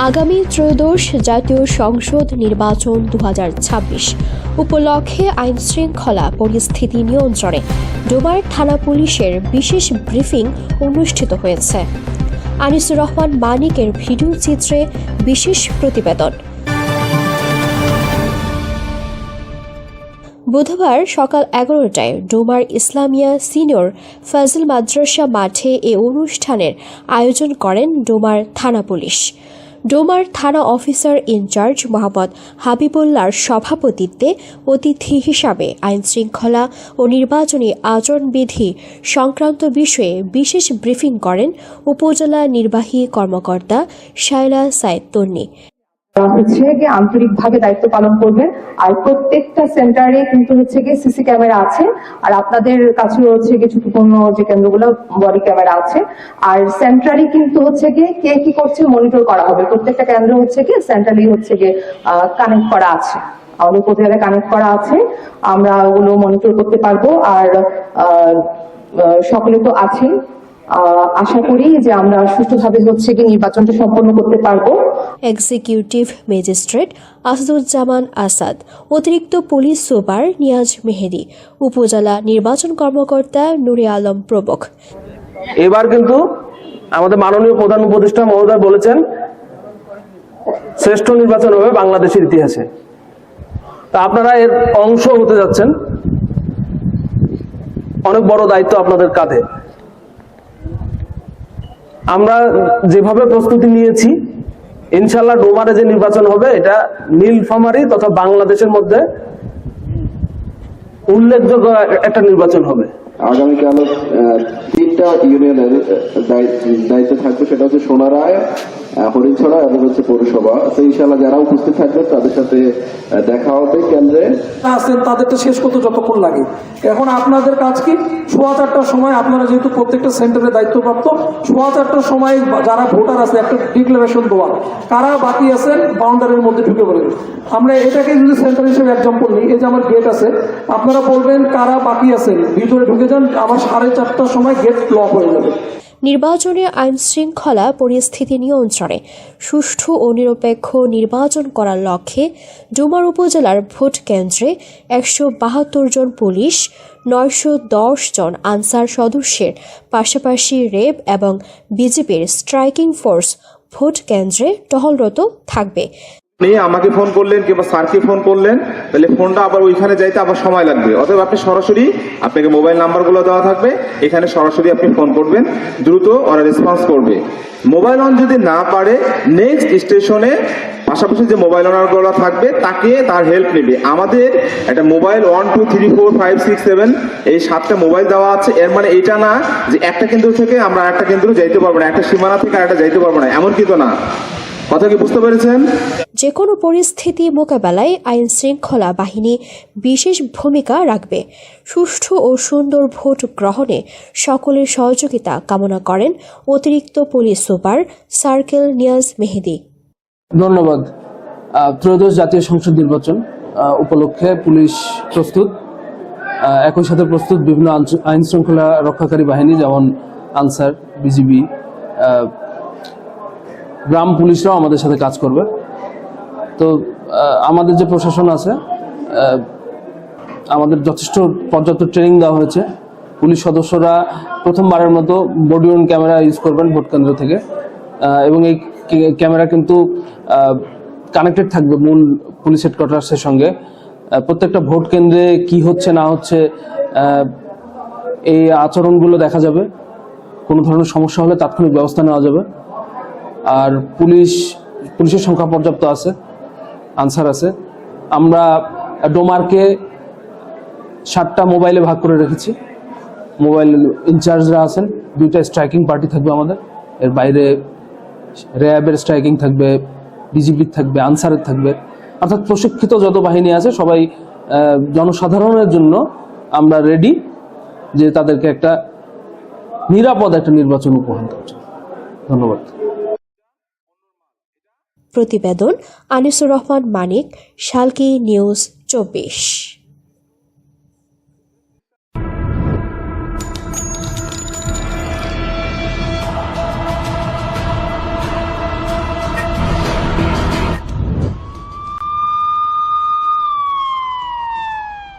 আগামী ত্রয়োদশ জাতীয় সংসদ নির্বাচন 2026 উপলক্ষে আইনশৃঙ্খলা পরিস্থিতি নিয়ন্ত্রণে ডোমার থানা পুলিশের বিশেষ ব্রিফিং অনুষ্ঠিত হয়েছে। আনিসুর রহমান মানিকের ভিডিও চিত্রে বিশেষ প্রতিবেদন। বুধবার সকাল 11টায় ডোমার ইসলামিয়া সিনিয়র ফাজিল মাদ্রাসা মাঠে এ অনুষ্ঠানের আয়োজন করেন ডোমার থানা পুলিশ। ডোমার থানা অফিসার ইনচার্জ মোহাম্মদ হাবিবুল্লাহর সভাপতিত্বে অতিথি হিসাবে আইনশৃঙ্খলা ও নির্বাচনী আচরণবিধি সংক্রান্ত বিষয়ে বিশেষ ব্রিফিং করেন উপজেলা নির্বাহী কর্মকর্তা শায়লা সাইদ তন্নি। আন্তরিকভাবে দায়িত্ব পালন করবেন। আর প্রত্যেকটা সেন্টারে কিন্তু সিসি ক্যামেরা আছে, আর আপনাদের কাছে ঝুঁকিপূর্ণ যে কেন্দ্রগুলো বডি ক্যামেরা আছে। আর সেন্ট্রালি কিন্তু কে কি করছে মনিটর করা হবে। প্রত্যেকটা কেন্দ্র সেন্ট্রালি কানেক্ট করা আছে, আমাদের উপজেলায় কানেক্ট করা আছে, আমরা ওগুলো মনিটর করতে পারবো। আর সকলে তো আছেই, আশা করি যে আমরা সুষ্ঠুভাবে নির্বাচনটা সম্পন্ন করতে পারবো। এক্সিকিউটিভ ম্যাজিস্ট্রেট আসাদুজ্জামান আসাদ, অতিরিক্ত পুলিশ সুপার নিয়াজ মেহেদি, উপজেলা নির্বাচন কর্মকর্তা নুরে আলম প্রমুখ। এবার কিন্তু আমাদের মাননীয় প্রধান উপদেষ্টা মহোদয় বলেছেন শ্রেষ্ঠ নির্বাচন হবে বাংলাদেশের ইতিহাসে। তা আপনারা এর অংশ হতে যাচ্ছেন, অনেক বড় দায়িত্ব আপনাদের কাঁধে। আমরা যেভাবে প্রস্তুতি নিয়েছি, ইনশাআল্লাহ ডোমারে যে নির্বাচন হবে এটা নীলফামারী তথা বাংলাদেশের মধ্যে উল্লেখযোগ্য একটা নির্বাচন হবে। আগামীকাল 3টা ইউনিয়নের দায়িত্ব থাকবে, সেটা হচ্ছে সোনারায়, হরিণছড়া এবং পৌরসভা। তো ইনশাআল্লাহ যারা উপস্থিত থাকবে তাদের সাথে দেখা হবে কেন্দ্রে। আছেন তাদেরটা শেষ করতে যতক্ষণ লাগে। এখন আপনাদের কাজ কি, 4:15টার সময় আপনারা যেহেতু প্রত্যেকটা সেন্টারে দায়িত্বপ্রাপ্ত, 4:15টার সময় যারা ভোটার আছে একটা ডিক্লারেশন দেওয়া, কারা বাকি আছেন বাউন্ডারির মধ্যে ঢুকে পড়েন। আমরা এটাকে যদি সেন্টার হিসেবে এক্সাম্পল নিই, এই যে আমার গেট আছে, আপনারা বলবেন কারা বাকি আছেন, ভিতরে ঢুকে যান, আবার 4:30টার সময় গেট লক হয়ে যাবে। নির্বাচনে আইনশৃঙ্খলা পরিস্থিতি নিয়ন্ত্রণে সুষ্ঠু ও নিরপেক্ষ নির্বাচন করার লক্ষ্যে ডোমার উপজেলার ভোট কেন্দ্রে 172 জন পুলিশ, 910 জন আনসার সদস্যের পাশাপাশি র্যাব এবং বিজিবির স্ট্রাইকিং ফোর্স ভোট কেন্দ্রে টহলরত থাকবে। আমাকে ফোন করলেন কিংবা স্যারকে ফোন করলেন, তাহলে ফোনটা আবার ওইখানে যাইতে আবার সময় লাগবে। অতএব আপনি সরাসরি, আপনাকে মোবাইল নাম্বারগুলো দেওয়া থাকবে, এখানে সরাসরি আপনি ফোন করবেন, দ্রুত ওরা রেসপন্স করবে। মোবাইল অন যদি না পারে, নেক্সট স্টেশনে পাশাপাশি যে মোবাইল অনারগুলো থাকবে তাকে তার হেল্প নেবে। আমাদের একটা মোবাইল 1 2 3 4 5 6 7 এই 7টা মোবাইল দেওয়া আছে। এর মানে এটা না যে একটা কেন্দ্র থেকে আমরা একটা কেন্দ্র যাইতে পারবো না, একটা সীমানা থেকে আরেকটা যাইতে পারবো না, এমন কিন্তু না। কথা কি বুঝতে পেরেছেন? যে কোনো পরিস্থিতি মোকাবেলায় আইন শৃঙ্খলা বাহিনী বিশেষ ভূমিকা রাখবে। সুষ্ঠু ও সুন্দর ভোট গ্রহণে সকলের সহযোগিতা কামনা করেন অতিরিক্ত পুলিশ সুপার সার্কেল নিয়াজ মেহেদি। ধন্যবাদ। ত্রয়োদশ জাতীয় সংসদ নির্বাচন উপলক্ষে পুলিশ প্রস্তুত, একই সাথে প্রস্তুত বিভিন্ন আইন শৃঙ্খলা রক্ষাকারী বাহিনী, যেমন আনসার, বিজিবি, গ্রাম পুলিশরাও আমাদের সাথে কাজ করবে। তো আমাদের যে প্রশাসন আছে, আমাদের যথেষ্ট পর্যাপ্ত ট্রেনিং দেওয়া হয়েছে। পুলিশ সদস্যরা প্রথমবারের মতো বডি অন ক্যামেরা ইউজ করবেন ভোট কেন্দ্র থেকে, এবং এই ক্যামেরা কিন্তু কানেক্টেড থাকবে মূল পুলিশ হেডকোয়ার্টার্সের সঙ্গে। প্রত্যেকটা ভোট কেন্দ্রে কি হচ্ছে না হচ্ছে এই আচরণগুলো দেখা যাবে। কোনো ধরনের সমস্যা হলে তাৎক্ষণিক ব্যবস্থা নেওয়া যাবে। আর পুলিশের সংখ্যা পর্যাপ্ত আছে, আনসার আছে। আমরা ডোমারকে 7টা মোবাইলে ভাগ করে রেখেছি। মোবাইল ইনচার্জরা আছেন, 2টা স্ট্রাইকিং পার্টি থাকবে আমাদের। এর বাইরে র্যাবের স্ট্রাইকিং থাকবে, বিজিবির থাকবে, আনসারের থাকবে, অর্থাৎ প্রশিক্ষিত যত বাহিনী আছে সবাই জনসাধারণের জন্য আমরা রেডি যে তাদেরকে একটা নিরাপদ একটা নির্বাচন উপহার দেওয়ার জন্য। ধন্যবাদ। প্রতিবেদন আনিসুর রহমান মানিক, শালকি নিউজ 24।